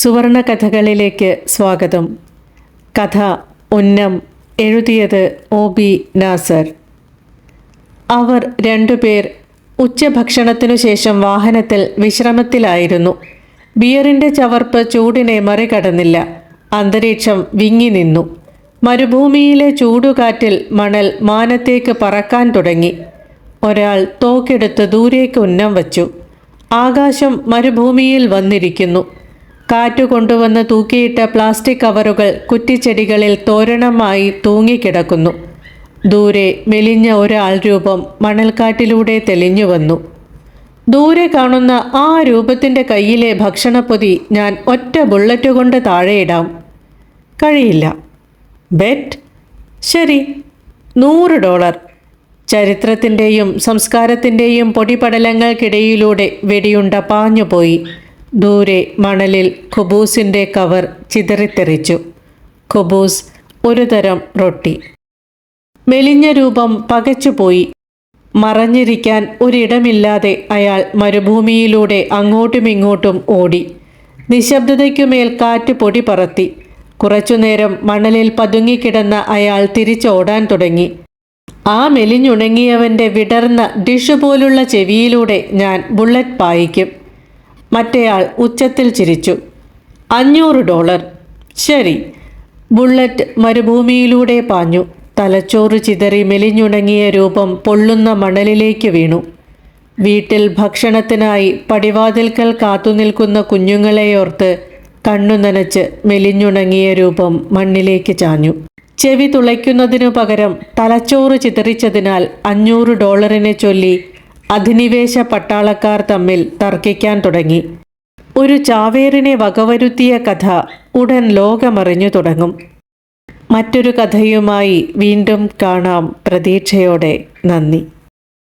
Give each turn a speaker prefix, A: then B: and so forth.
A: സുവർണ കഥകളിലേക്ക് സ്വാഗതം. കഥ ഉന്നം. എഴുതിയത് OB നാസർ. അവർ രണ്ടുപേർ ഉച്ചഭക്ഷണത്തിനു ശേഷം വാഹനത്തിൽ വിശ്രമത്തിലായിരുന്നു. ബിയറിൻ്റെ ചവർപ്പ് ചൂടിനെ മറികടന്നില്ല. അന്തരീക്ഷം വിങ്ങി നിന്നു. മരുഭൂമിയിലെ ചൂടുകാറ്റിൽ മണൽ മാനത്തേക്ക് പറക്കാൻ തുടങ്ങി. ഒരാൾ തോക്കെടുത്ത് ദൂരേക്ക് ഉന്നം വച്ചു. ആകാശം മരുഭൂമിയിൽ വന്നിരിക്കുന്നു. കാറ്റു കൊണ്ടുവന്ന് തൂക്കിയിട്ട പ്ലാസ്റ്റിക് കവറുകൾ കുറ്റിച്ചെടികളിൽ തോരണമായി തൂങ്ങിക്കിടക്കുന്നു. ദൂരെ മെലിഞ്ഞ ഒരാൾ രൂപം മണൽക്കാട്ടിലൂടെ തെളിഞ്ഞു വന്നു. ദൂരെ കാണുന്ന ആ രൂപത്തിൻ്റെ കയ്യിലെ ഭക്ഷണപ്പൊതി ഞാൻ ഒറ്റ ബുള്ളറ്റ് കൊണ്ട് താഴെയിടാം. കഴിയില്ല. ബെറ്റ്? ശരി, $100. ചരിത്രത്തിൻ്റെയും സംസ്കാരത്തിൻ്റെയും പൊടിപടലങ്ങൾക്കിടയിലൂടെ വെടിയുണ്ട പാഞ്ഞുപോയി. ദൂരെ മണലിൽ ഖുബൂസിൻ്റെ കവർ ചിതറിത്തെറിച്ചു. ഖുബൂസ് ഒരു തരം റൊട്ടി. മെലിഞ്ഞ രൂപം പകച്ചുപോയി. മറഞ്ഞിരിക്കാൻ ഒരിടമില്ലാതെ അയാൾ മരുഭൂമിയിലൂടെ അങ്ങോട്ടുമിങ്ങോട്ടും ഓടി. നിശബ്ദതയ്ക്കുമേൽ കാറ്റ് പൊടി പറത്തി. കുറച്ചുനേരം മണലിൽ പതുങ്ങിക്കിടന്ന അയാൾ തിരിച്ചോടാൻ തുടങ്ങി. ആ മെലിഞ്ഞുണങ്ങിയവൻ്റെ വിടർന്ന ഡിഷ് പോലുള്ള ചെവിയിലൂടെ ഞാൻ ബുള്ളറ്റ് പായിക്കും. മറ്റേയാൾ ഉച്ചത്തിൽ ചിരിച്ചു. $500. ശരി. ബുള്ളറ്റ് മരുഭൂമിയിലൂടെ പാഞ്ഞു. തലച്ചോറ് ചിതറി മെലിഞ്ഞുണങ്ങിയ രൂപം പൊള്ളുന്ന മണലിലേക്ക് വീണു. വീട്ടിൽ ഭക്ഷണത്തിനായി പടിവാതിൽക്കൽ കാത്തുനിൽക്കുന്ന കുഞ്ഞുങ്ങളെയോർത്ത് കണ്ണു നനച്ച് മെലിഞ്ഞുണങ്ങിയ രൂപം മണ്ണിലേക്ക് ചാഞ്ഞു. ചെവി തുളയ്ക്കുന്നതിനു പകരം തലച്ചോറ് ചിതറിച്ചതിനാൽ $500 ചൊല്ലി അധിനിവേശ പട്ടാളക്കാർ തമ്മിൽ തർക്കിക്കാൻ തുടങ്ങി. ഒരു ചാവേറിനെ വകവരുത്തിയ കഥ ഉടൻ ലോകമറിഞ്ഞു തുടങ്ങും. മറ്റൊരു കഥയുമായി വീണ്ടും കാണാം. പ്രതീക്ഷയോടെ. നന്ദി.